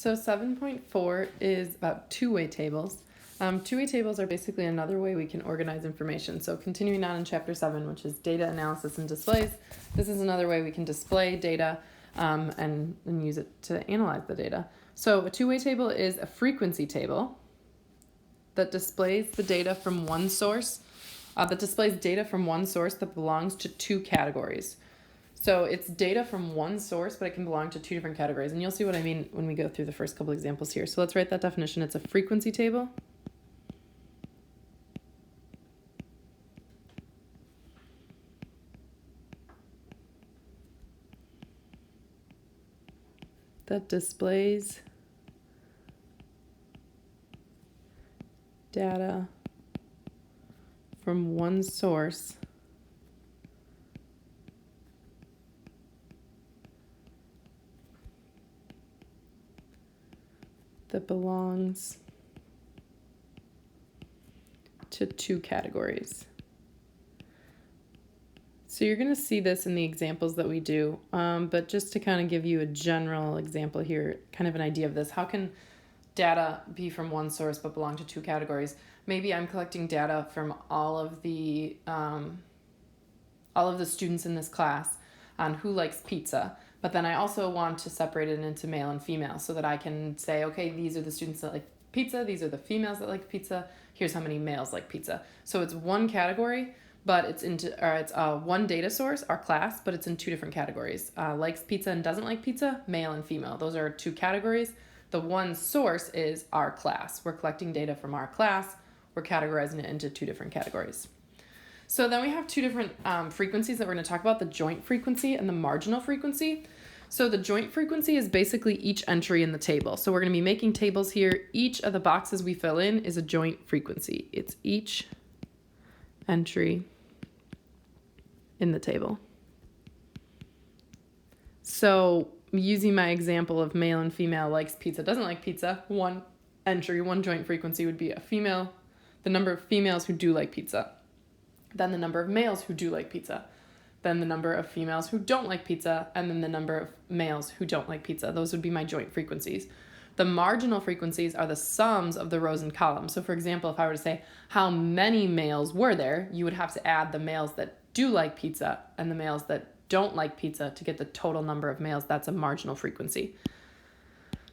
So 7.4 is about two-way tables. Two-way tables are basically another way we can organize information. So continuing on in chapter 7, which is data analysis and displays, this is another way we can display data and use it to analyze the data. So a two-way table is a frequency table that displays the data from one source, that belongs to two categories. So it's data from one source, but it can belong to two different categories. And you'll see what I mean when we go through the first couple examples here. So let's write that definition. It's a frequency table. That displays data from one source that belongs to two categories. So you're going to see this in the examples that we do, but just to kind of give you a general example here, kind of an idea of this, how can data be from one source but belong to two categories? Maybe I'm collecting data from all of the students in this class on who likes pizza, but then I also want to separate it into male and female so that I can say, okay, these are the students that like pizza, these are the females that like pizza, here's how many males like pizza. So it's one category, but it's one data source, our class, but it's in two different categories. Likes pizza and doesn't like pizza, male and female. Those are two categories. The one source is our class. We're collecting data from our class. We're categorizing it into two different categories. So then we have two different frequencies that we're going to talk about, the joint frequency and the marginal frequency. So the joint frequency is basically each entry in the table. So we're going to be making tables here. Each of the boxes we fill in is a joint frequency. It's each entry in the table. So using my example of male and female likes pizza, doesn't like pizza, one entry, one joint frequency would be a female, the number of females who do like pizza, then the number of males who do like pizza, then the number of females who don't like pizza, and then the number of males who don't like pizza. Those would be my joint frequencies. The marginal frequencies are the sums of the rows and columns. So for example, if I were to say how many males were there, you would have to add the males that do like pizza and the males that don't like pizza to get the total number of males. That's a marginal frequency.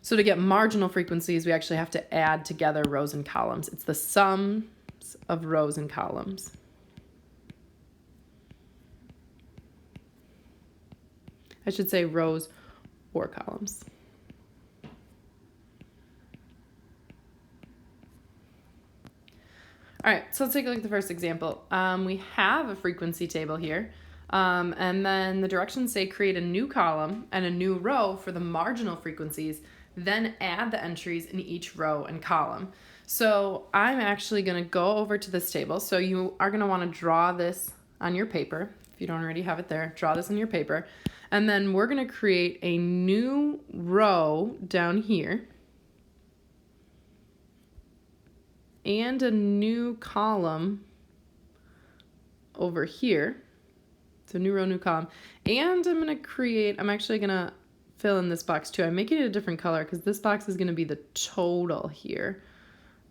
So to get marginal frequencies, we actually have to add together rows and columns. It's the sums of rows and columns. I should say rows or columns. All right, so let's take a look at the first example. We have a frequency table here, and then the directions say create a new column and a new row for the marginal frequencies, then add the entries in each row and column. So I'm actually going to go over to this table. So you are going to want to draw this on your paper. If you don't already have it there, draw this on your paper. And then we're going to create a new row down here and a new column over here. So new row, new column. And I'm actually going to fill in this box too. I'm making it a different color because this box is going to be the total here.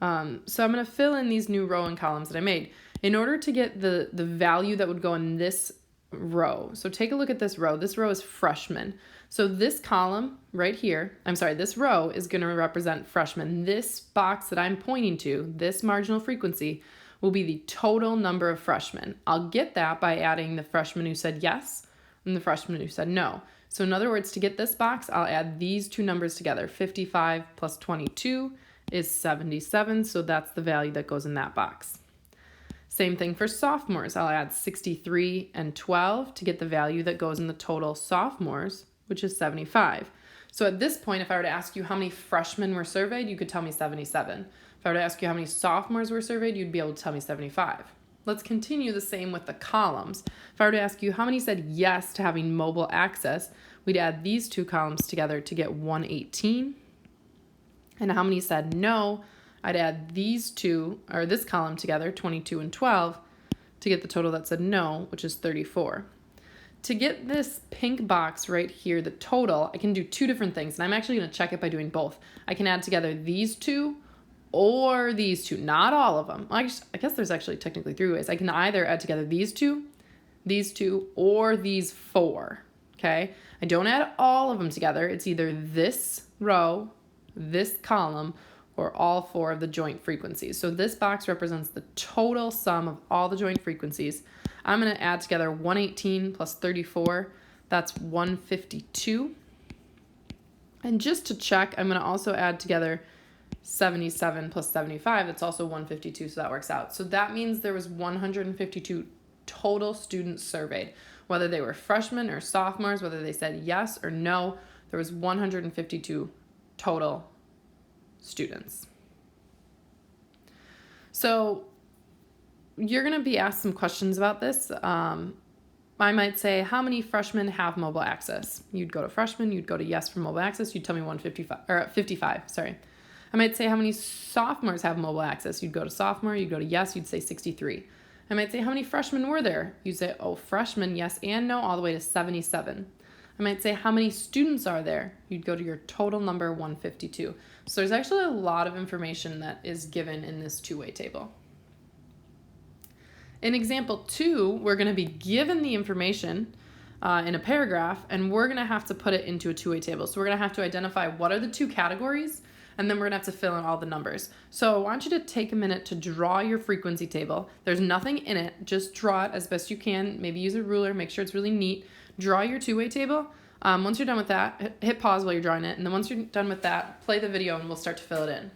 So I'm going to fill in these new row and columns that I made in order to get the value that would go in this row. So take a look at this row. This row is freshmen. So this column right here, this row is going to represent freshmen. This box that I'm pointing to, this marginal frequency, will be the total number of freshmen. I'll get that by adding the freshmen who said yes and the freshmen who said no. So in other words, to get this box, I'll add these two numbers together. 55 plus 22 is 77, so that's the value that goes in that box. Same thing for sophomores. I'll add 63 and 12 to get the value that goes in the total sophomores, which is 75. So at this point, if I were to ask you how many freshmen were surveyed, you could tell me 77. If I were to ask you how many sophomores were surveyed, you'd be able to tell me 75. Let's continue the same with the columns. If I were to ask you how many said yes to having mobile access, we'd add these two columns together to get 118. And how many said no, I'd add these two, or this column together, 22 and 12, to get the total that said no, which is 34. to get this pink box right here, the total, I can do two different things. And I'm actually going to check it by doing both. I can add together these two or these two, not all of them. I guess there's actually technically three ways. I can either add together these two, or these four, okay? I don't add all of them together. It's either this row, this column, or all four of the joint frequencies. So this box represents the total sum of all the joint frequencies. I'm going to add together 118 plus 34. That's 152. And just to check, I'm going to also add together 77 plus 75. That's also 152, so that works out. So that means there was 152 total students surveyed. Whether they were freshmen or sophomores, whether they said yes or no, there was 152 total students. So you're going to be asked some questions about this. I might say, how many freshmen have mobile access? You'd go to freshmen, you'd go to yes for mobile access, you'd tell me 155, or 55, sorry. I might say, how many sophomores have mobile access? You'd go to sophomore, you'd go to yes, you'd say 63. I might say, how many freshmen were there? You'd say, oh, freshmen, yes and no, all the way to 77. I might say, how many students are there? You'd go to your total number, 152. So there's actually a lot of information that is given in this two-way table. In example 2, we're going to be given the information in a paragraph, and we're going to have to put it into a two-way table. So we're going to have to identify what are the two categories, and then we're going to have to fill in all the numbers. So I want you to take a minute to draw your frequency table. There's nothing in it. Just draw it as best you can. Maybe use a ruler. Make sure it's really neat. Draw your two-way table. Once you're done with that, hit pause while you're drawing it. And then once you're done with that, play the video and we'll start to fill it in.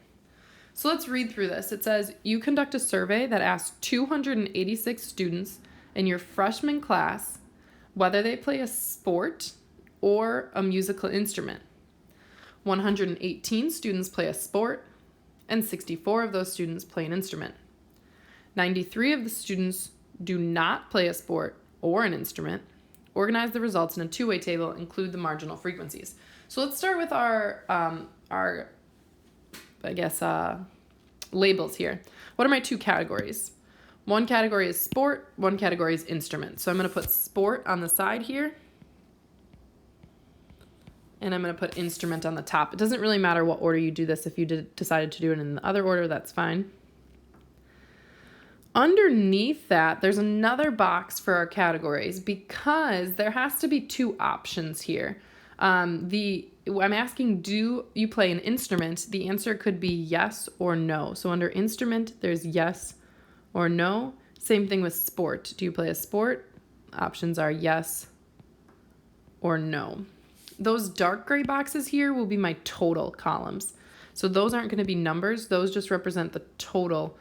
So let's read through this. It says, you conduct a survey that asks 286 students in your freshman class whether they play a sport or a musical instrument. 118 students play a sport, and 64 of those students play an instrument. 93 of the students do not play a sport or an instrument. Organize the results in a two-way table, include the marginal frequencies. So let's start with our labels here. What are my two categories? One category is sport, one category is instrument. So I'm going to put sport on the side here, and I'm going to put instrument on the top. It doesn't really matter what order you do this. If you decided to do it in the other order, that's fine. Underneath that, there's another box for our categories because there has to be two options here. I'm asking, do you play an instrument? The answer could be yes or no. So under instrument, there's yes or no. Same thing with sport. Do you play a sport? Options are yes or no. Those dark gray boxes here will be my total columns. So those aren't going to be numbers. Those just represent the total.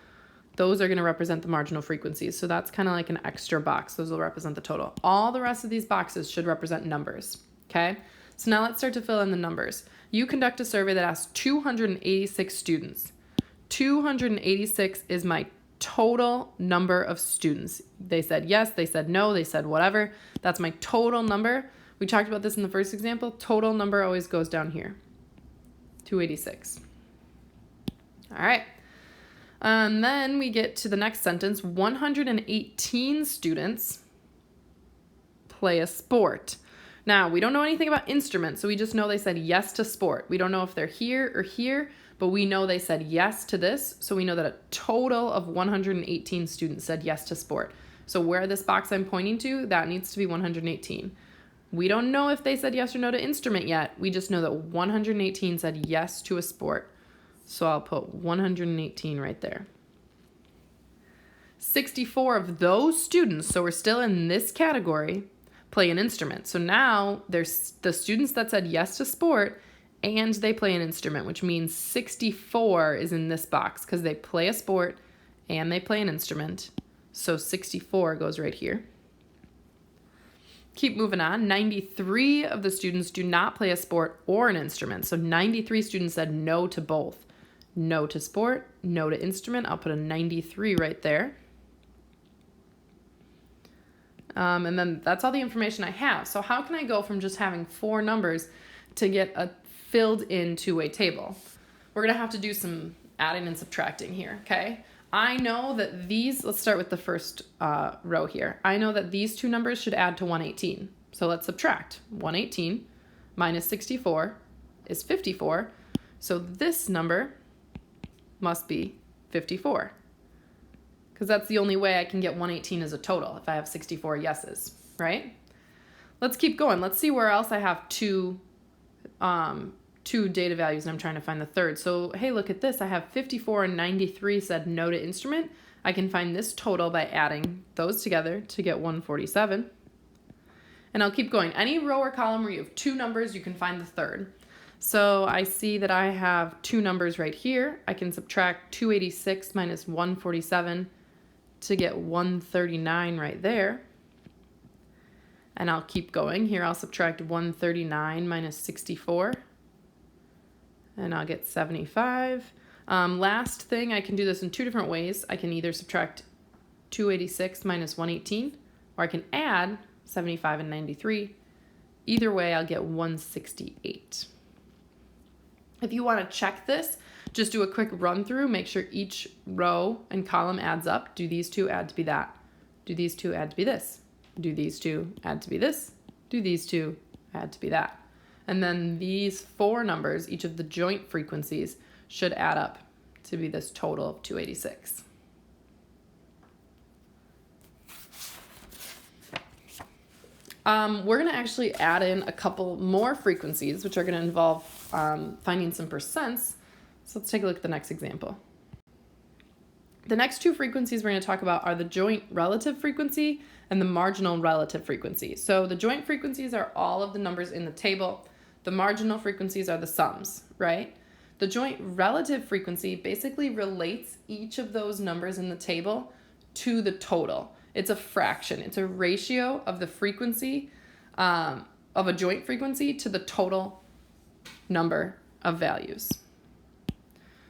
Those are going to represent the marginal frequencies. So that's kind of like an extra box. Those will represent the total. All the rest of these boxes should represent numbers. Okay? So now let's start to fill in the numbers. You conduct a survey that asks 286 students. 286 is my total number of students. They said yes, they said no, they said whatever. That's my total number. We talked about this in the first example. Total number always goes down here. 286. All right. Then we get to the next sentence. 118 students play a sport. Now, we don't know anything about instruments, so we just know they said yes to sport. We don't know if they're here or here, but we know they said yes to this, so we know that a total of 118 students said yes to sport. So where this box I'm pointing to, that needs to be 118. We don't know if they said yes or no to instrument yet. We just know that 118 said yes to a sport. So I'll put 118 right there. 64 of those students, so we're still in this category, play an instrument. So now there's the students that said yes to sport and they play an instrument, which means 64 is in this box because they play a sport and they play an instrument. So 64 goes right here. Keep moving on. 93 of the students do not play a sport or an instrument. So 93 students said no to both. No to sport, no to instrument. I'll put a 93 right there. And then that's all the information I have. So how can I go from just having 4 numbers to get a filled in two-way table? We're going to have to do some adding and subtracting here, okay? I know that these, let's start with the first row here. I know that these two numbers should add to 118. So let's subtract. 118 minus 64 is 54. So this number must be 54. Because that's the only way I can get 118 as a total if I have 64 yeses, right? Let's keep going. Let's see where else I have two data values and I'm trying to find the third. So, hey, look at this. I have 54 and 93 said no to instrument. I can find this total by adding those together to get 147. And I'll keep going. Any row or column where you have two numbers, you can find the third. So I see that I have two numbers right here. I can subtract 286 minus 147 to get 139 right there. And I'll keep going. Here I'll subtract 139 minus 64. And I'll get 75. Last thing, I can do this in two different ways. I can either subtract 286 minus 118, or I can add 75 and 93. Either way, I'll get 168. If you want to check this, just do a quick run through. Make sure each row and column adds up. Do these two add to be that? Do these two add to be this? Do these two add to be this? Do these two add to be that? And then these four numbers, each of the joint frequencies, should add up to be this total of 286. We're going to actually add in a couple more frequencies, which are going to involve finding some percents. So let's take a look at the next example. The next two frequencies we're going to talk about are the joint relative frequency and the marginal relative frequency. So the joint frequencies are all of the numbers in the table. The marginal frequencies are the sums, right? The joint relative frequency basically relates each of those numbers in the table to the total. It's a fraction. It's a ratio of the frequency of a joint frequency to the total number of values.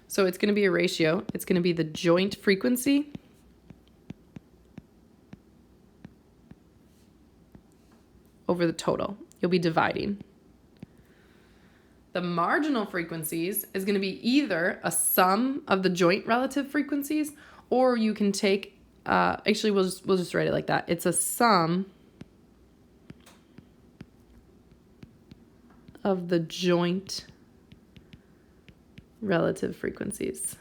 So it's going to be a ratio. It's going to be the joint frequency over the total. You'll be dividing. The marginal frequencies is going to be either a sum of the joint relative frequencies, or you can take, actually we'll just write it like that. It's a sum of the joint relative frequencies.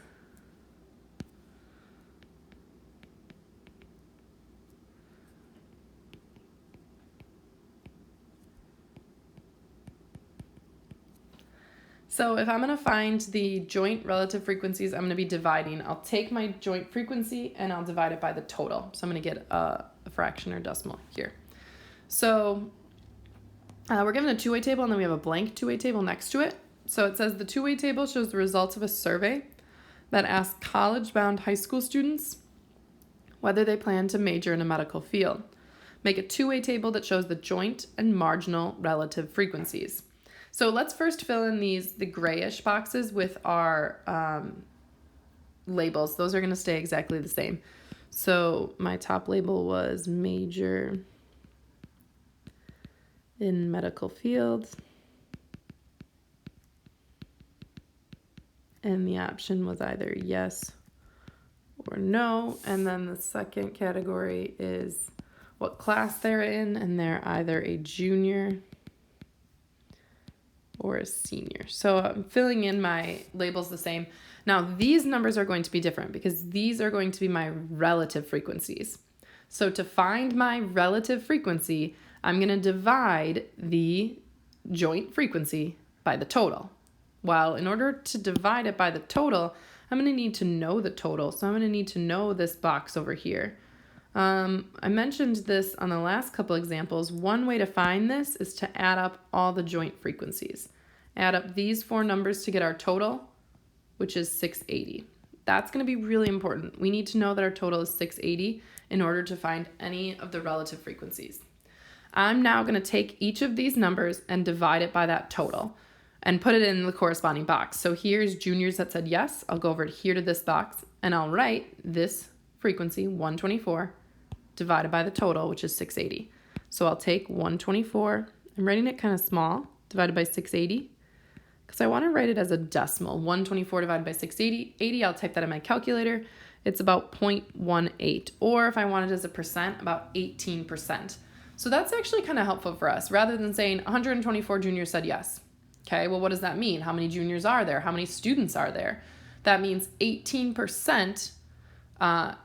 So if I'm going to find the joint relative frequencies, I'm going to be dividing. I'll take my joint frequency and I'll divide it by the total. So I'm going to get a fraction or decimal here. So we're given a two-way table and then we have a blank two-way table next to it. So it says the two-way table shows the results of a survey that asked college-bound high school students whether they plan to major in a medical field. Make a two-way table that shows the joint and marginal relative frequencies. So let's first fill in the grayish boxes with our labels. Those are going to stay exactly the same. So my top label was major in medical fields. And the option was either yes or no. And then the second category is what class they're in, and they're either a junior or a senior. So I'm filling in my labels the same. Now these numbers are going to be different because these are going to be my relative frequencies. So to find my relative frequency, I'm going to divide the joint frequency by the total. Well, in order to divide it by the total, I'm going to need to know the total. So I'm going to need to know this box over here. I mentioned this on the last couple examples. One way to find this is to add up all the joint frequencies. Add up these four numbers to get our total, which is 680. That's going to be really important. We need to know that our total is 680 in order to find any of the relative frequencies. I'm now going to take each of these numbers and divide it by that total and put it in the corresponding box. So here's juniors that said yes. I'll go over here to this box and I'll write this frequency, 124, divided by the total, which is 680. So I'll take 124, I'm writing it kind of small, divided by 680, because I want to write it as a decimal. 124 divided by 680, I'll type that in my calculator, it's about 0.18. Or if I want it as a percent, about 18%. So that's actually kind of helpful for us. Rather than saying 124 juniors said yes. Okay, well, what does that mean? How many juniors are there? How many students are there? That means 18%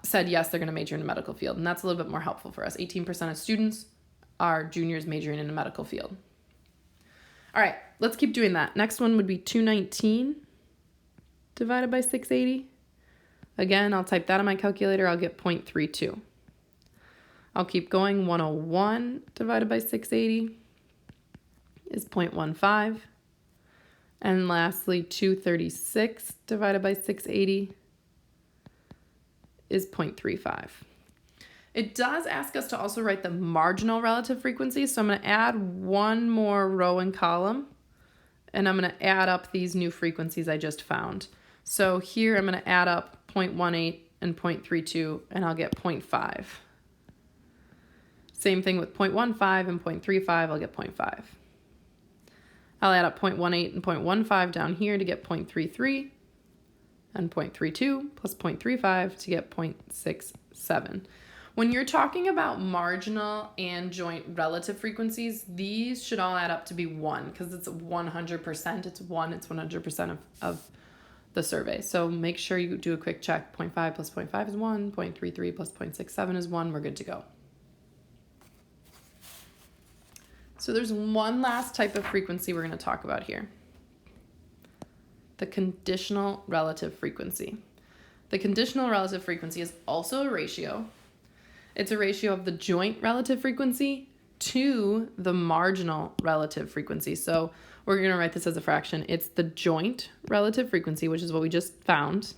said yes, they're going to major in a medical field. And that's a little bit more helpful for us. 18% of students are juniors majoring in a medical field. All right, let's keep doing that. Next one would be 219 divided by 680. Again, I'll type that on my calculator. I'll get 0.32. I'll keep going. 101 divided by 680 is 0.15. And lastly, 236 divided by 680 is 0.35. It does ask us to also write the marginal relative frequency. So I'm going to add one more row and column, and I'm going to add up these new frequencies I just found. So here I'm going to add up 0.18 and 0.32, and I'll get 0.5. Same thing with 0.15 and 0.35, I'll get 0.5. I'll add up 0.18 and 0.15 down here to get 0.33, and 0.32 plus 0.35 to get 0.67. When you're talking about marginal and joint relative frequencies, these should all add up to be 1 because it's 100%. It's 1, it's 100% of the survey. So make sure you do a quick check. 0.5 plus 0.5 is 1, 0.33 plus 0.67 is 1. We're good to go. So there's one last type of frequency we're going to talk about here. The conditional relative frequency. The conditional relative frequency is also a ratio. It's a ratio of the joint relative frequency to the marginal relative frequency. So we're going to write this as a fraction. It's the joint relative frequency, which is what we just found.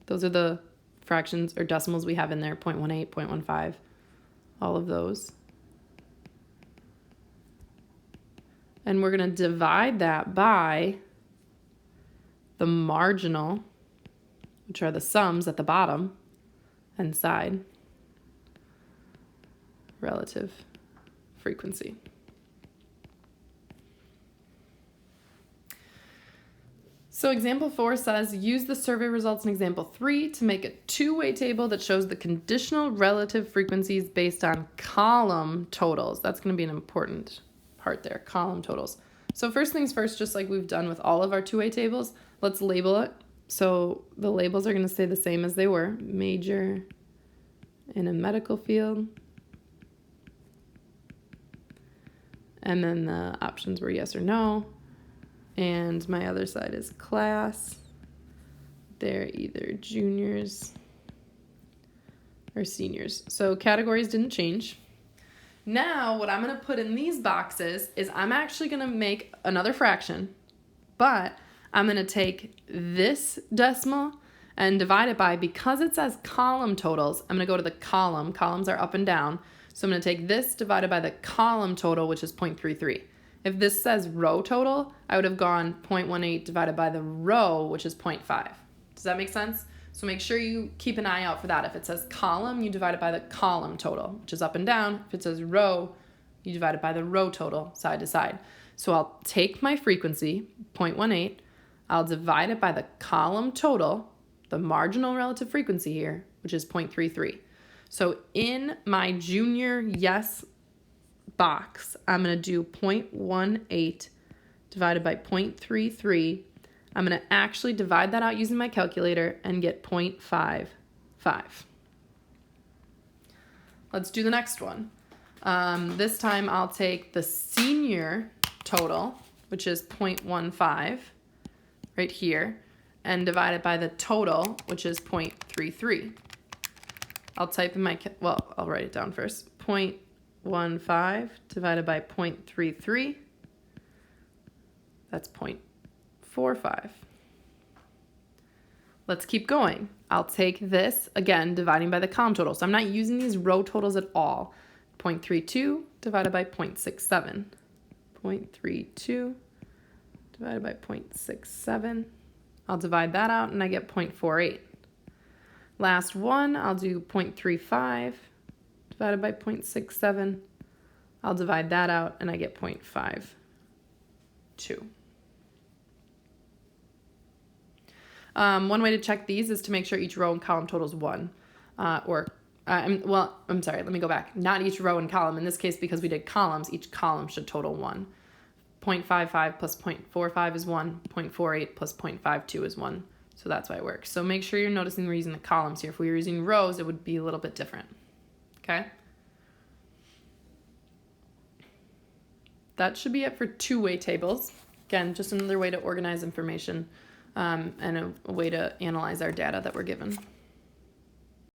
Those are the fractions or decimals we have in there, 0.18, 0.15, all of those. And we're going to divide that by the marginal, which are the sums at the bottom and side, relative frequency. So example 4 says, use the survey results in example 3 to make a two-way table that shows the conditional relative frequencies based on column totals. That's going to be an important part there, column totals. So first things first, just like we've done with all of our two-way tables, let's label it. So the labels are going to stay the same as they were. Major in a medical field. And then the options were yes or no. And my other side is class. They're either juniors or seniors. So categories didn't change. Now what I'm going to put in these boxes is I'm actually going to make another fraction, but I'm going to take this decimal and divide it by, because it says column totals, I'm going to go to the column. Columns are up and down. So I'm going to take this divided by the column total, which is 0.33. If this says row total, I would have gone 0.18 divided by the row, which is 0.5. Does that make sense? So make sure you keep an eye out for that. If it says column, you divide it by the column total, which is up and down. If it says row, you divide it by the row total, side to side. So I'll take my frequency, 0.18, I'll divide it by the column total, the marginal relative frequency here, which is 0.33. So in my junior yes box, I'm going to do 0.18 divided by 0.33. I'm going to actually divide that out using my calculator and get 0.55. Let's do the next one. This time I'll take the senior total, which is 0.15 right here, and divide it by the total, which is 0.33. I'll type in my, I'll write it down first. 0.15 divided by 0.33. That's 0.45. Let's keep going. I'll take this, again, dividing by the column total. So I'm not using these row totals at all. 0.32 divided by 0.67. 0.32 divided by 0.67. I'll divide that out and I get 0.48. Last one, I'll do 0.35 divided by 0.67. I'll divide that out and I get 0.52. One way to check these is to make sure each row and column totals 1. I'm sorry, let me go back. Not each row and column. In this case, because we did columns, each column should total 1. 0.55 plus 0.45 is 1. 0.48 plus 0.52 is 1. So that's why it works. So make sure you're noticing we're using the columns here. If we were using rows, it would be a little bit different. Okay? That should be it for two-way tables. Again, just another way to organize information and a way to analyze our data that we're given.